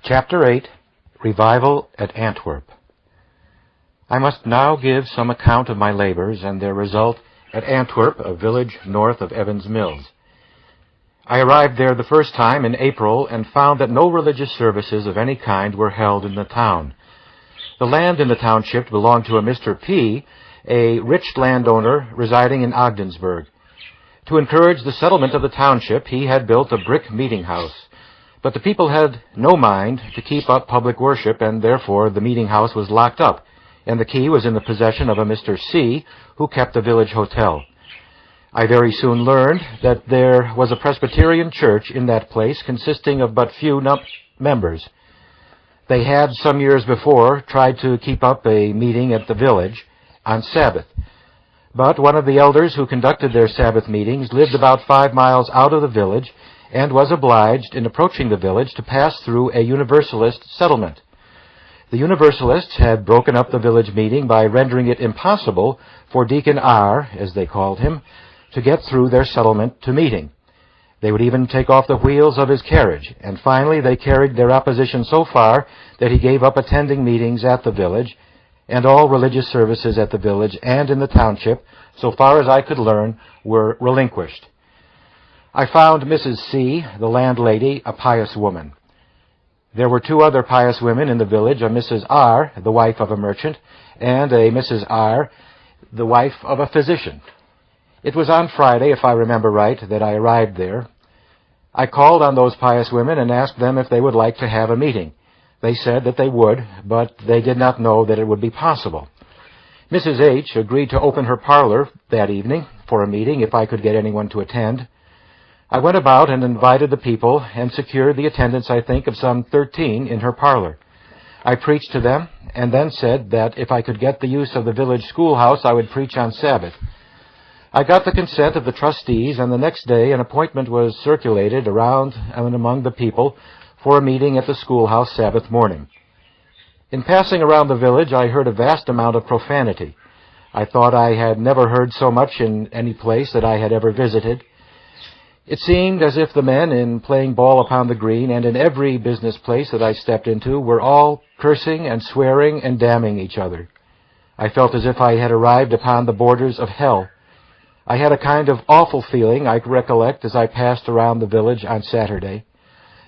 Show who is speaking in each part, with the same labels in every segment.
Speaker 1: Chapter 8, Revival at Antwerp. I must now give some account of my labors and their result at Antwerp, a village north of Evans Mills. I arrived there the first time in April and found that no religious services of any kind were held in the town. The land in the township belonged to a Mr. P., a rich landowner residing in Ogdensburg. To encourage the settlement of the township, he had built a brick meeting house. But the people had no mind to keep up public worship, and therefore the meeting house was locked up, and the key was in the possession of a Mr. C., who kept the village hotel. I very soon learned that there was a Presbyterian church in that place consisting of but few members. They had, some years before, tried to keep up a meeting at the village on Sabbath. But one of the elders who conducted their Sabbath meetings lived about 5 miles out of the village and was obliged, in approaching the village, to pass through a Universalist settlement. The Universalists had broken up the village meeting by rendering it impossible for Deacon R., as they called him, to get through their settlement to meeting. They would even take off the wheels of his carriage, and finally they carried their opposition so far that he gave up attending meetings at the village, and all religious services at the village and in the township, so far as I could learn, were relinquished. I found Mrs. C., the landlady, a pious woman. There were 2 other pious women in the village, a Mrs. R., the wife of a merchant, and a Mrs. R., the wife of a physician. It was on Friday, if I remember right, that I arrived there. I called on those pious women and asked them if they would like to have a meeting. They said that they would, but they did not know that it would be possible. Mrs. H. agreed to open her parlor that evening for a meeting if I could get anyone to attend. I went about and invited the people and secured the attendance, I think, of some 13 in her parlor. I preached to them and then said that if I could get the use of the village schoolhouse, I would preach on Sabbath. I got the consent of the trustees, and the next day an appointment was circulated around and among the people for a meeting at the schoolhouse Sabbath morning. In passing around the village, I heard a vast amount of profanity. I thought I had never heard so much in any place that I had ever visited. It seemed as if the men, in playing ball upon the green and in every business place that I stepped into, were all cursing and swearing and damning each other. I felt as if I had arrived upon the borders of hell. I had a kind of awful feeling, I recollect, as I passed around the village on Saturday.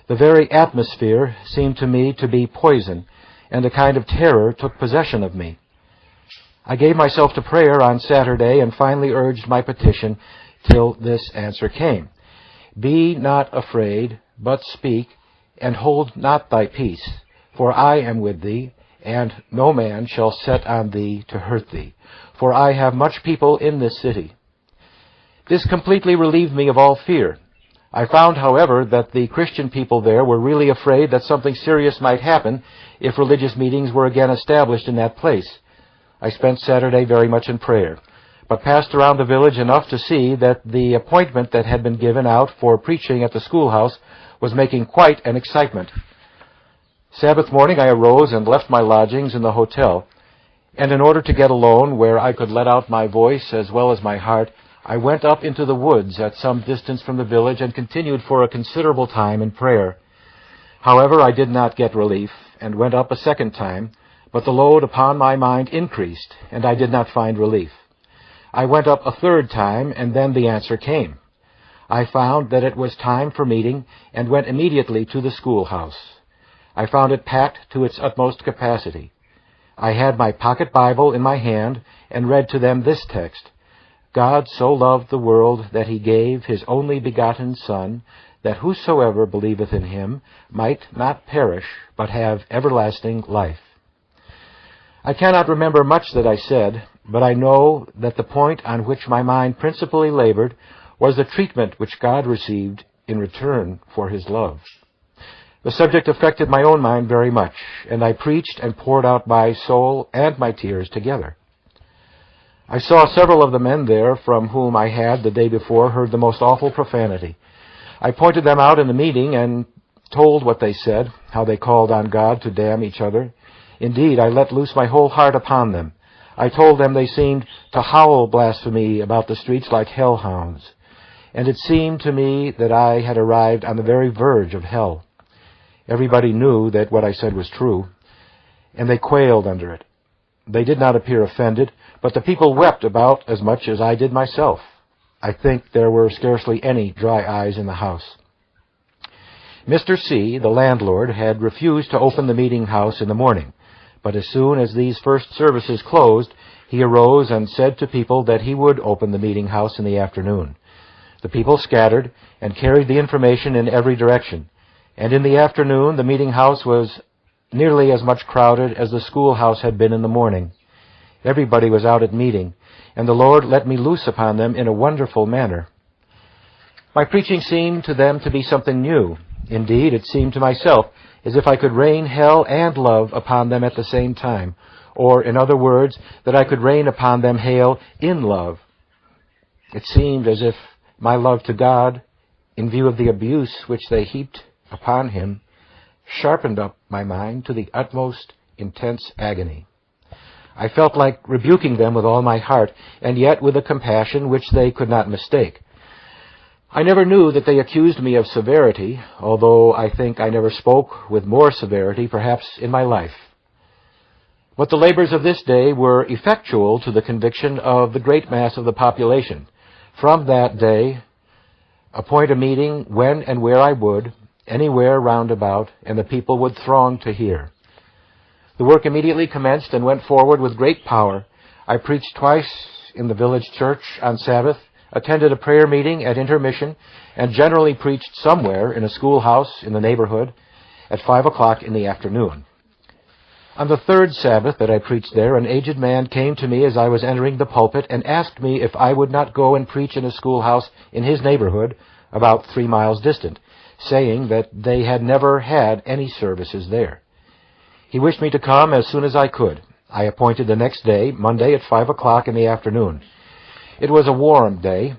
Speaker 1: The very atmosphere seemed to me to be poison, and a kind of terror took possession of me. I gave myself to prayer on Saturday and finally urged my petition till this answer came. Be not afraid, but speak, and hold not thy peace, for I am with thee, and no man shall set on thee to hurt thee, for I have much people in this city. This completely relieved me of all fear. I found, however, that the Christian people there were really afraid that something serious might happen if religious meetings were again established in that place. I spent Saturday very much in prayer, but passed around the village enough to see that the appointment that had been given out for preaching at the schoolhouse was making quite an excitement. Sabbath morning I arose and left my lodgings in the hotel, and in order to get alone where I could let out my voice as well as my heart, I went up into the woods at some distance from the village and continued for a considerable time in prayer. However, I did not get relief, and went up a second time, but the load upon my mind increased, and I did not find relief. I went up a third time, and then the answer came. I found that it was time for meeting, and went immediately to the schoolhouse. I found it packed to its utmost capacity. I had my pocket Bible in my hand, and read to them this text: God so loved the world that he gave his only begotten Son, that whosoever believeth in him might not perish, but have everlasting life. I cannot remember much that I said, but I know that the point on which my mind principally labored was the treatment which God received in return for his love. The subject affected my own mind very much, and I preached and poured out my soul and my tears together. I saw several of the men there from whom I had, the day before, heard the most awful profanity. I pointed them out in the meeting and told what they said, how they called on God to damn each other. Indeed, I let loose my whole heart upon them. I told them they seemed to howl blasphemy about the streets like hellhounds, and it seemed to me that I had arrived on the very verge of hell. Everybody knew that what I said was true, and they quailed under it. They did not appear offended, but the people wept about as much as I did myself. I think there were scarcely any dry eyes in the house. Mr. C., the landlord, had refused to open the meeting house in the morning, but as soon as these first services closed, he arose and said to people that he would open the meeting house in the afternoon. The people scattered and carried the information in every direction, and in the afternoon the meeting house was nearly as much crowded as the schoolhouse had been in the morning. Everybody was out at meeting, and the Lord let me loose upon them in a wonderful manner. My preaching seemed to them to be something new. Indeed, it seemed to myself as if I could rain hell and love upon them at the same time, or, in other words, that I could rain upon them hail in love. It seemed as if my love to God, in view of the abuse which they heaped upon him, sharpened up my mind to the utmost intense agony. I felt like rebuking them with all my heart, and yet with a compassion which they could not mistake. I never knew that they accused me of severity, although I think I never spoke with more severity, perhaps, in my life. But the labors of this day were effectual to the conviction of the great mass of the population. From that day, appoint a meeting when and where I would, anywhere round about, and the people would throng to hear. The work immediately commenced and went forward with great power. I preached twice in the village church on Sabbath, attended a prayer meeting at intermission, and generally preached somewhere in a schoolhouse in the neighborhood at 5 o'clock in the afternoon. On the third Sabbath that I preached there, an aged man came to me as I was entering the pulpit and asked me if I would not go and preach in a schoolhouse in his neighborhood, about 3 miles distant, saying that they had never had any services there. He wished me to come as soon as I could. I appointed the next day, Monday, at 5 o'clock in the afternoon. It was a warm day.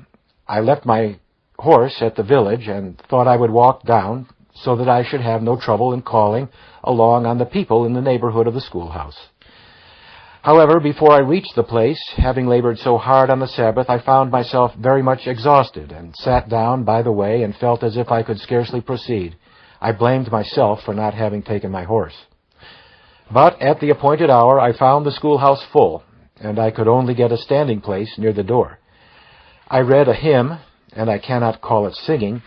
Speaker 1: I left my horse at the village and thought I would walk down so that I should have no trouble in calling along on the people in the neighborhood of the schoolhouse. However, before I reached the place, having labored so hard on the Sabbath, I found myself very much exhausted and sat down by the way and felt as if I could scarcely proceed. I blamed myself for not having taken my horse. But at the appointed hour, I found the schoolhouse full, and I could only get a standing place near the door. I read a hymn, and I cannot call it singing,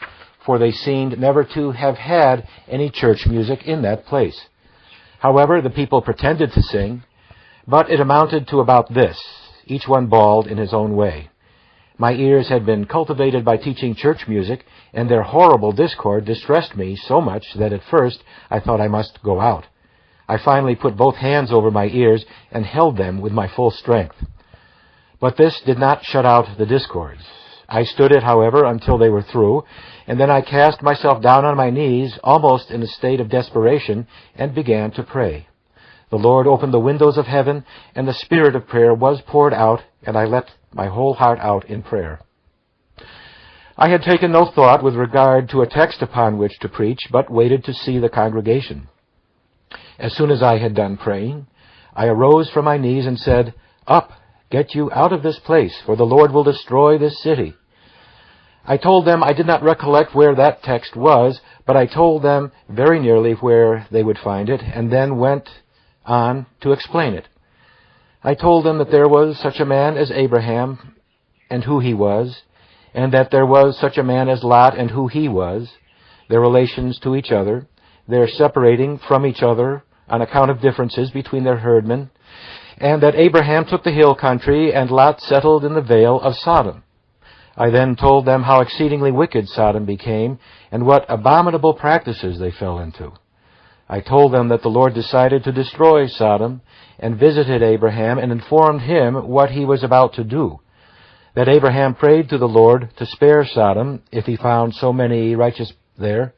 Speaker 1: for they seemed never to have had any church music in that place. However, the people pretended to sing, but it amounted to about this, each one bawled in his own way. My ears had been cultivated by teaching church music, and their horrible discord distressed me so much that at first I thought I must go out. I finally put both hands over my ears and held them with my full strength. But this did not shut out the discords. I stood it, however, until they were through, and then I cast myself down on my knees, almost in a state of desperation, and began to pray. The Lord opened the windows of heaven, and the spirit of prayer was poured out, and I let my whole heart out in prayer. I had taken no thought with regard to a text upon which to preach, but waited to see the congregation. As soon as I had done praying, I arose from my knees and said, "Up, get you out of this place, for the Lord will destroy this city." I told them I did not recollect where that text was, but I told them very nearly where they would find it, and then went on to explain it. I told them that there was such a man as Abraham, and who he was, and that there was such a man as Lot, and who he was, their relations to each other, their separating from each other on account of differences between their herdmen, and that Abraham took the hill country, and Lot settled in the vale of Sodom. I then told them how exceedingly wicked Sodom became, and what abominable practices they fell into. I told them that the Lord decided to destroy Sodom, and visited Abraham, and informed him what he was about to do, that Abraham prayed to the Lord to spare Sodom, if he found so many righteous there,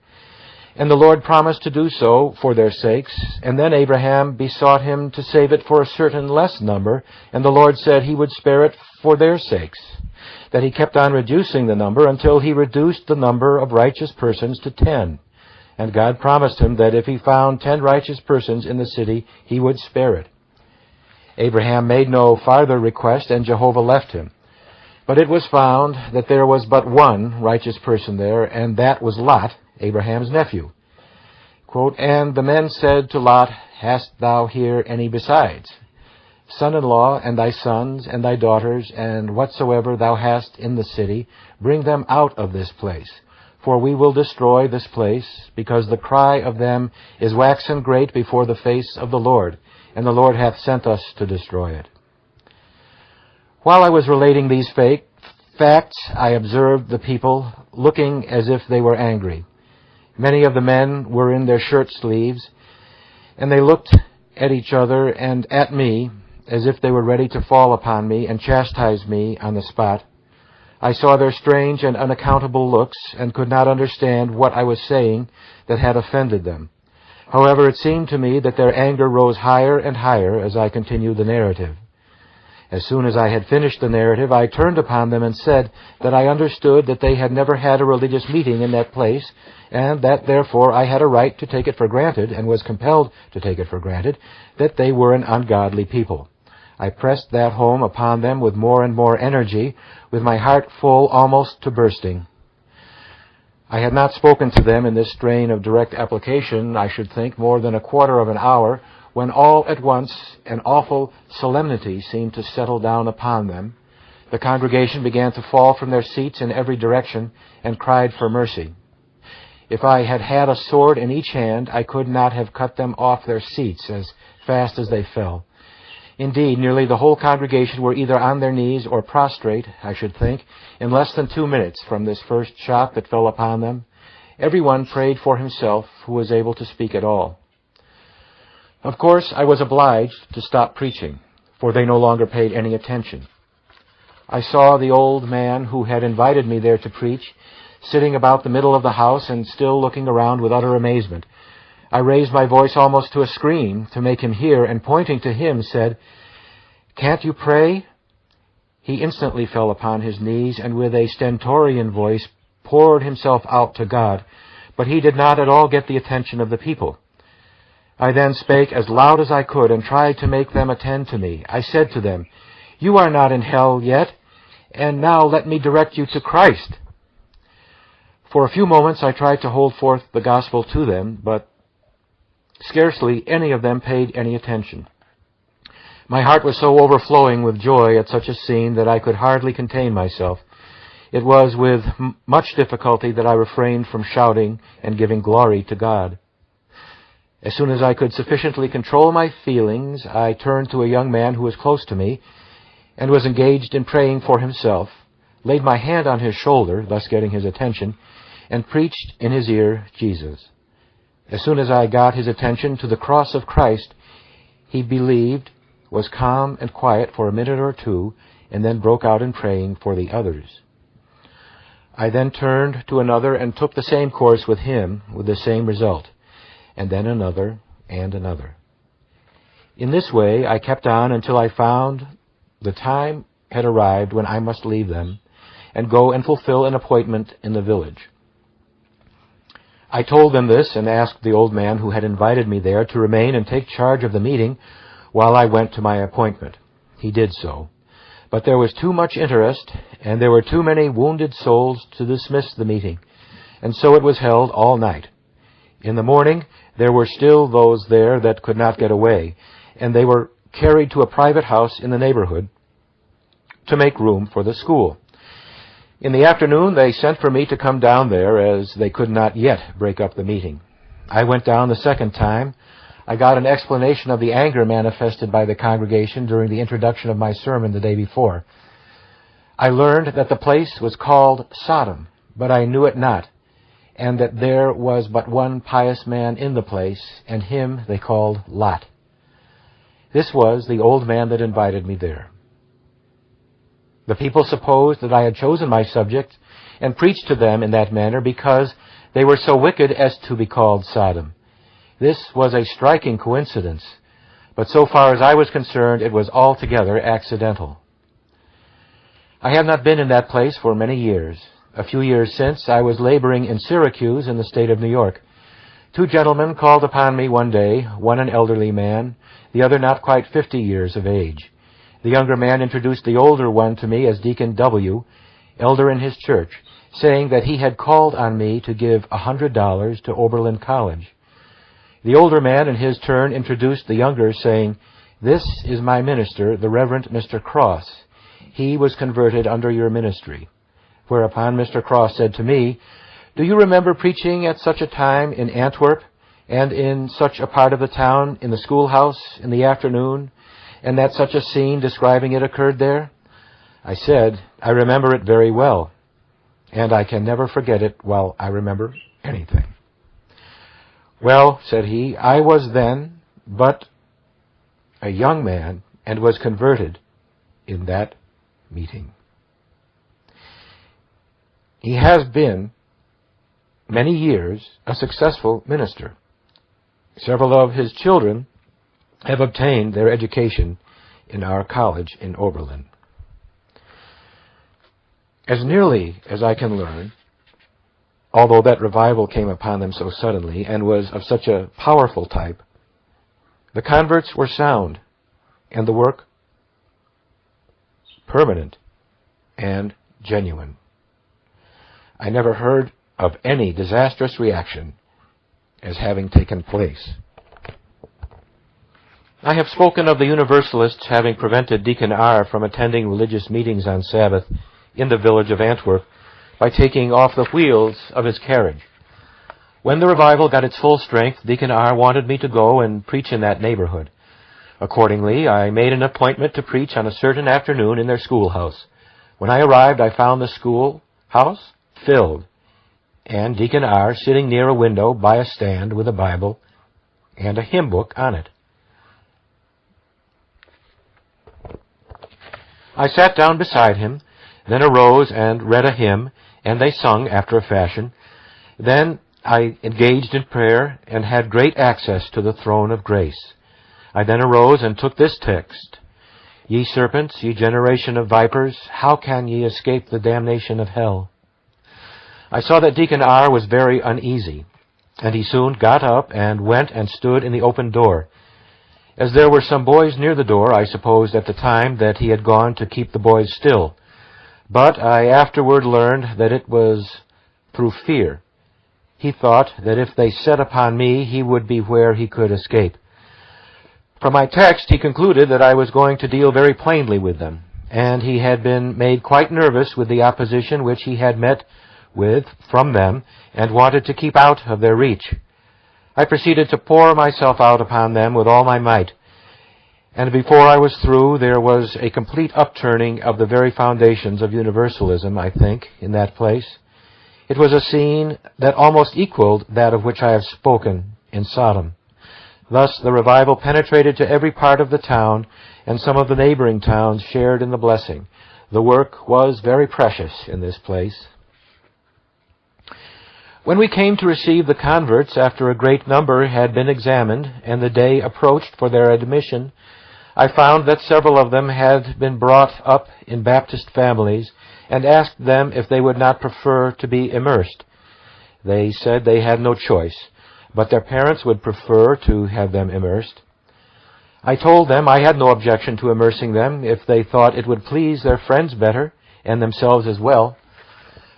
Speaker 1: and the Lord promised to do so for their sakes, and then Abraham besought him to save it for a certain less number, and the Lord said he would spare it for their sakes, that he kept on reducing the number until he reduced the number of righteous persons to 10. And God promised him that if he found 10 righteous persons in the city, he would spare it. Abraham made no farther request, and Jehovah left him. But it was found that there was but one righteous person there, and that was Lot, Abraham's nephew. Quote, "And the men said to Lot, Hast thou here any besides? Son-in-law, and thy sons, and thy daughters, and whatsoever thou hast in the city, bring them out of this place. For we will destroy this place, because the cry of them is waxen great before the face of the Lord, and the Lord hath sent us to destroy it." While I was relating these facts, I observed the people looking as if they were angry. Many of the men were in their shirt sleeves, and they looked at each other and at me as if they were ready to fall upon me and chastise me on the spot. I saw their strange and unaccountable looks and could not understand what I was saying that had offended them. However, it seemed to me that their anger rose higher and higher as I continued the narrative. As soon as I had finished the narrative, I turned upon them and said that I understood that they had never had a religious meeting in that place, and that therefore I had a right to take it for granted, and was compelled to take it for granted, that they were an ungodly people. I pressed that home upon them with more and more energy, with my heart full almost to bursting. I had not spoken to them in this strain of direct application, I should think, more than a quarter of an hour, when all at once an awful solemnity seemed to settle down upon them. The congregation began to fall from their seats in every direction and cried for mercy. If I had had a sword in each hand, I could not have cut them off their seats as fast as they fell. Indeed, nearly the whole congregation were either on their knees or prostrate, I should think, in less than 2 minutes from this first shot that fell upon them. Every one prayed for himself who was able to speak at all. Of course, I was obliged to stop preaching, for they no longer paid any attention. I saw the old man who had invited me there to preach, sitting about the middle of the house and still looking around with utter amazement. I raised my voice almost to a scream to make him hear, and pointing to him said, "Can't you pray?" He instantly fell upon his knees and with a stentorian voice poured himself out to God, but he did not at all get the attention of the people. I then spake as loud as I could and tried to make them attend to me. I said to them, "You are not in hell yet, and now let me direct you to Christ." For a few moments I tried to hold forth the gospel to them, but scarcely any of them paid any attention. My heart was so overflowing with joy at such a scene that I could hardly contain myself. It was with much difficulty that I refrained from shouting and giving glory to God. As soon as I could sufficiently control my feelings, I turned to a young man who was close to me and was engaged in praying for himself, laid my hand on his shoulder, thus getting his attention, and preached in his ear Jesus. As soon as I got his attention to the cross of Christ, he believed, was calm and quiet for a minute or two, and then broke out in praying for the others. I then turned to another and took the same course with him, with the same result, and then another and another. In this way I kept on until I found the time had arrived when I must leave them and go and fulfill an appointment in the village. I told them this and asked the old man who had invited me there to remain and take charge of the meeting while I went to my appointment. He did so. But there was too much interest, and there were too many wounded souls to dismiss the meeting, and so it was held all night. In the morning, there were still those there that could not get away, and they were carried to a private house in the neighborhood to make room for the school. In the afternoon, they sent for me to come down there, as they could not yet break up the meeting. I went down the second time. I got an explanation of the anger manifested by the congregation during the introduction of my sermon the day before. I learned that the place was called Sodom, but I knew it not, and that there was but one pious man in the place, and him they called Lot. This was the old man that invited me there. The people supposed that I had chosen my subject and preached to them in that manner because they were so wicked as to be called Sodom. This was a striking coincidence, but so far as I was concerned, it was altogether accidental. I have not been in that place for many years. A few years since, I was laboring in Syracuse in the state of New York. Two gentlemen called upon me one day, one an elderly man, the other not quite 50 years of age. The younger man introduced the older one to me as Deacon W., elder in his church, saying that he had called on me to give $100 to Oberlin College. The older man in his turn introduced the younger, saying, "This is my minister, the Reverend Mr. Cross. He was converted under your ministry." Whereupon Mr. Cross said to me, "Do you remember preaching at such a time in Antwerp, and in such a part of the town, in the schoolhouse, in the afternoon, and that such a scene describing it occurred there?" I said, "I remember it very well, and I can never forget it while I remember anything." "Well," said he, "I was then but a young man, and was converted in that meeting." He has been many years a successful minister. Several of his children have obtained their education in our college in Oberlin. As nearly as I can learn, although that revival came upon them so suddenly and was of such a powerful type, the converts were sound, and the work permanent and genuine. I never heard of any disastrous reaction as having taken place. I have spoken of the Universalists having prevented Deacon R. from attending religious meetings on Sabbath in the village of Antwerp by taking off the wheels of his carriage. When the revival got its full strength, Deacon R. wanted me to go and preach in that neighborhood. Accordingly, I made an appointment to preach on a certain afternoon in their schoolhouse. When I arrived, I found the schoolhouse filled, and Deacon R. sitting near a window by a stand with a Bible and a hymn book on it. I sat down beside him, then arose and read a hymn, and they sung after a fashion. Then I engaged in prayer and had great access to the throne of grace. I then arose and took this text: "Ye serpents, ye generation of vipers, how can ye escape the damnation of hell?" I saw that Deacon R. was very uneasy, and he soon got up and went and stood in the open door. As there were some boys near the door, I supposed at the time that he had gone to keep the boys still. But I afterward learned that it was through fear. He thought that if they set upon me, he would be where he could escape. From my text, he concluded that I was going to deal very plainly with them, and he had been made quite nervous with the opposition which he had met with from them, and wanted to keep out of their reach. I proceeded to pour myself out upon them with all my might, and before I was through, there was a complete upturning of the very foundations of Universalism, I think, in that place. It was a scene that almost equaled that of which I have spoken in Sodom. Thus the revival penetrated to every part of the town, and some of the neighboring towns shared in the blessing. The work was very precious in this place. When we came to receive the converts, after a great number had been examined, and the day approached for their admission, I found that several of them had been brought up in Baptist families, and asked them if they would not prefer to be immersed. They said they had no choice, but their parents would prefer to have them immersed. I told them I had no objection to immersing them if they thought it would please their friends better, and themselves as well.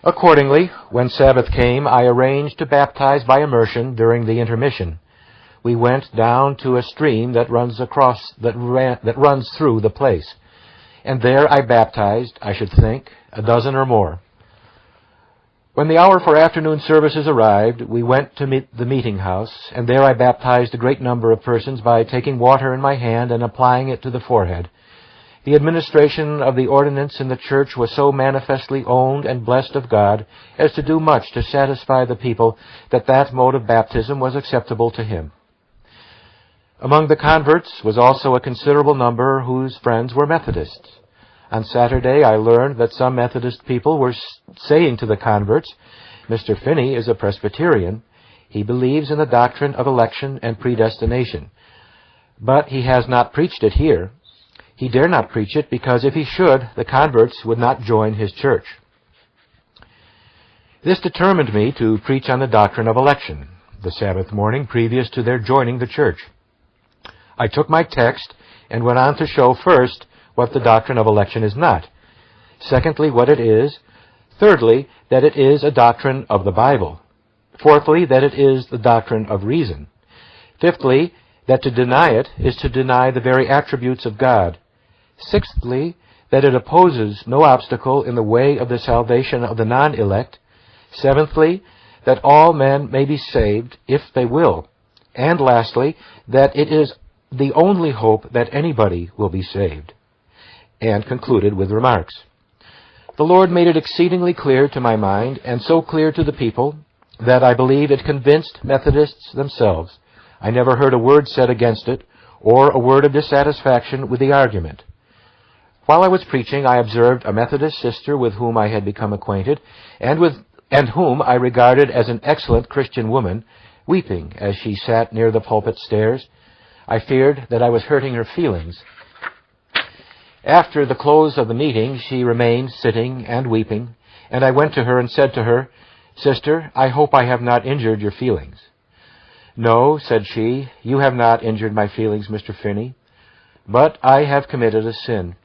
Speaker 1: Accordingly, when Sabbath came, I arranged to baptize by immersion during the intermission. We went down to a stream that runs through the place, and there I baptized, I should think, a dozen or more. When the hour for afternoon services arrived, we went to the meeting house, and there I baptized a great number of persons by taking water in my hand and applying it to the forehead. The administration of the ordinance in the church was so manifestly owned and blessed of God as to do much to satisfy the people that that mode of baptism was acceptable to Him. Among the converts was also a considerable number whose friends were Methodists. On Saturday I learned that some Methodist people were saying to the converts, "Mr. Finney is a Presbyterian. He believes in the doctrine of election and predestination. But he has not preached it here. He dare not preach it because if he should, the converts would not join his church." This determined me to preach on the doctrine of election the Sabbath morning previous to their joining the church. I took my text and went on to show, first, what the doctrine of election is not; secondly, what it is; thirdly, that it is a doctrine of the Bible; fourthly, that it is the doctrine of reason; Fifthly, that to deny it is to deny the very attributes of God. Sixthly, that it opposes no obstacle in the way of the salvation of the non-elect. Seventhly, that all men may be saved if they will. And lastly, that it is the only hope that anybody will be saved. And concluded with remarks. The Lord made it exceedingly clear to my mind, and so clear to the people, that I believe it convinced Methodists themselves. I never heard a word said against it, or a word of dissatisfaction with the argument. While I was preaching, I observed a Methodist sister with whom I had become acquainted, and whom I regarded as an excellent Christian woman, weeping as she sat near the pulpit stairs. I feared that I was hurting her feelings. After the close of the meeting, she remained sitting and weeping, and I went to her and said to her, "Sister, I hope I have not injured your feelings." "No," said she, "you have not injured my feelings, Mr. Finney, but I have committed a sin.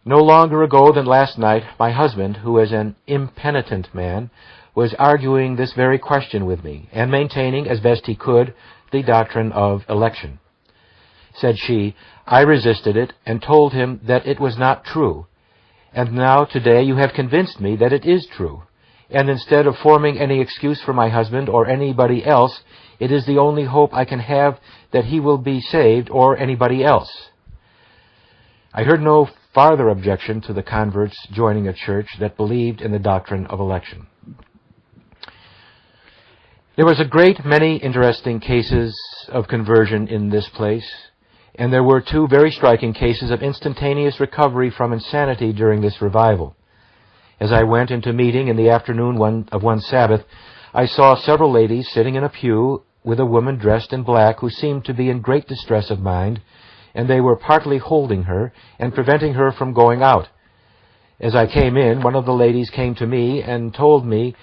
Speaker 1: No longer ago than last night, my husband, who is an impenitent man, was arguing this very question with me, and maintaining, as best he could, the doctrine of election. Said she, I resisted it, and told him that it was not true. And now, today, you have convinced me that it is true. And instead of forming any excuse for my husband or anybody else, it is the only hope I can have that he will be saved or anybody else." I heard no farther objection to the converts joining a church that believed in the doctrine of election. There was a great many interesting cases of conversion in this place, and there were two very striking cases of instantaneous recovery from insanity during this revival. As I went into meeting in the afternoon of one Sabbath, I saw several ladies sitting in a pew with a woman dressed in black who seemed to be in great distress of mind, and they were partly holding her and preventing her from going out. As I came in, one of the ladies came to me and told me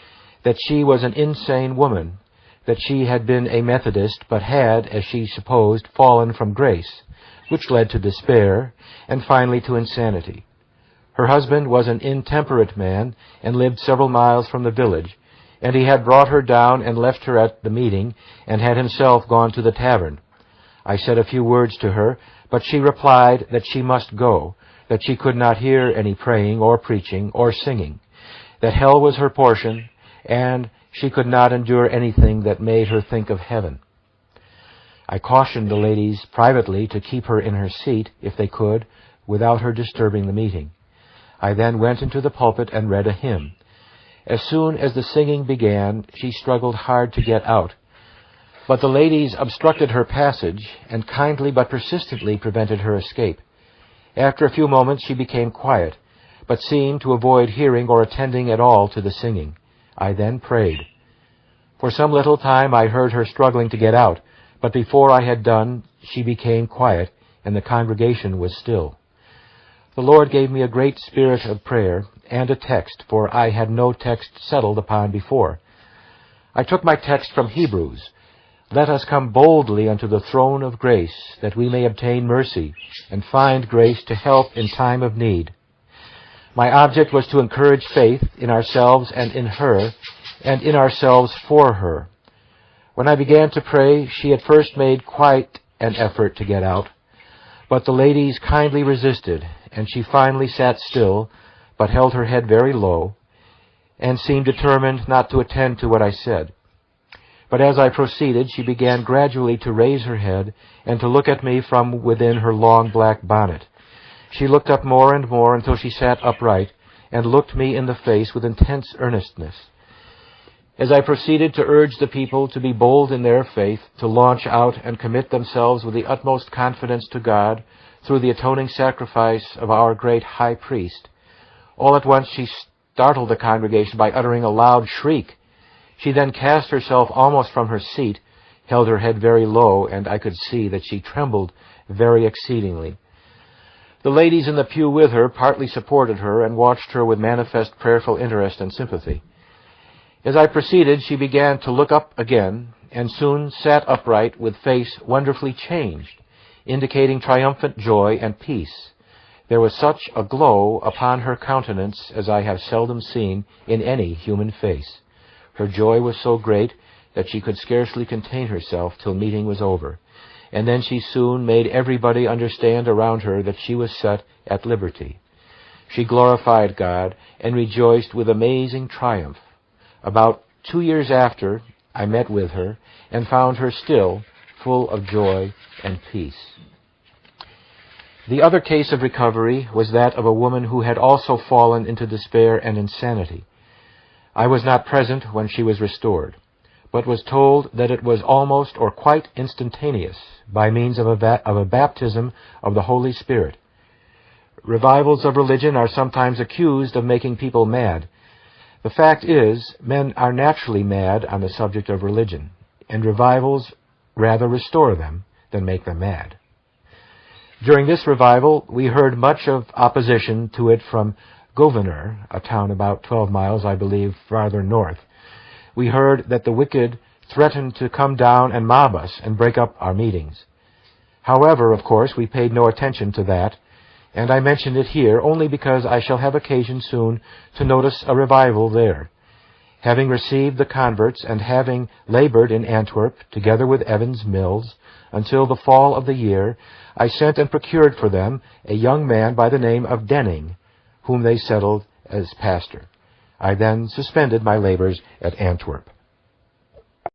Speaker 1: that she was an insane woman, that she had been a Methodist, but had, as she supposed, fallen from grace, which led to despair, and finally to insanity. Her husband was an intemperate man, and lived several miles from the village, and he had brought her down and left her at the meeting, and had himself gone to the tavern. I said a few words to her, but she replied that she must go, that she could not hear any praying or preaching or singing, that hell was her portion, and she could not endure anything that made her think of heaven. I cautioned the ladies privately to keep her in her seat, if they could, without her disturbing the meeting. I then went into the pulpit and read a hymn. As soon as the singing began, she struggled hard to get out, but the ladies obstructed her passage and kindly but persistently prevented her escape. After a few moments she became quiet, but seemed to avoid hearing or attending at all to the singing. I then prayed. For some little time I heard her struggling to get out, but before I had done, she became quiet, and the congregation was still. The Lord gave me a great spirit of prayer and a text, for I had no text settled upon before. I took my text from Hebrews. Let us come boldly unto the throne of grace, that we may obtain mercy and find grace to help in time of need. My object was to encourage faith in ourselves and in her, and in ourselves for her. When I began to pray, she at first made quite an effort to get out, but the ladies kindly resisted, and she finally sat still, but held her head very low, and seemed determined not to attend to what I said. But as I proceeded, she began gradually to raise her head and to look at me from within her long black bonnet. She looked up more and more until she sat upright and looked me in the face with intense earnestness. As I proceeded to urge the people to be bold in their faith, to launch out and commit themselves with the utmost confidence to God through the atoning sacrifice of our great high priest, all at once she startled the congregation by uttering a loud shriek. She then cast herself almost from her seat, held her head very low, and I could see that she trembled very exceedingly. The ladies in the pew with her partly supported her and watched her with manifest prayerful interest and sympathy. As I proceeded, she began to look up again, and soon sat upright with face wonderfully changed, indicating triumphant joy and peace. There was such a glow upon her countenance as I have seldom seen in any human face. Her joy was so great that she could scarcely contain herself till meeting was over, and then she soon made everybody understand around her that she was set at liberty. She glorified God and rejoiced with amazing triumph. About 2 years after, I met with her and found her still full of joy and peace. The other case of recovery was that of a woman who had also fallen into despair and insanity. I was not present when she was restored, but was told that it was almost or quite instantaneous by means of a baptism of the Holy Spirit. Revivals of religion are sometimes accused of making people mad. The fact is, men are naturally mad on the subject of religion, and revivals rather restore them than make them mad. During this revival, we heard much of opposition to it from Gouverneur, a town about 12 miles, I believe, farther north. We heard that the wicked threatened to come down and mob us and break up our meetings. However, of course, we paid no attention to that, and I mention it here only because I shall have occasion soon to notice a revival there. Having received the converts and having labored in Antwerp, together with Evans Mills, until the fall of the year, I sent and procured for them a young man by the name of Denning, whom they settled as pastor. I then suspended my labors at Antwerp.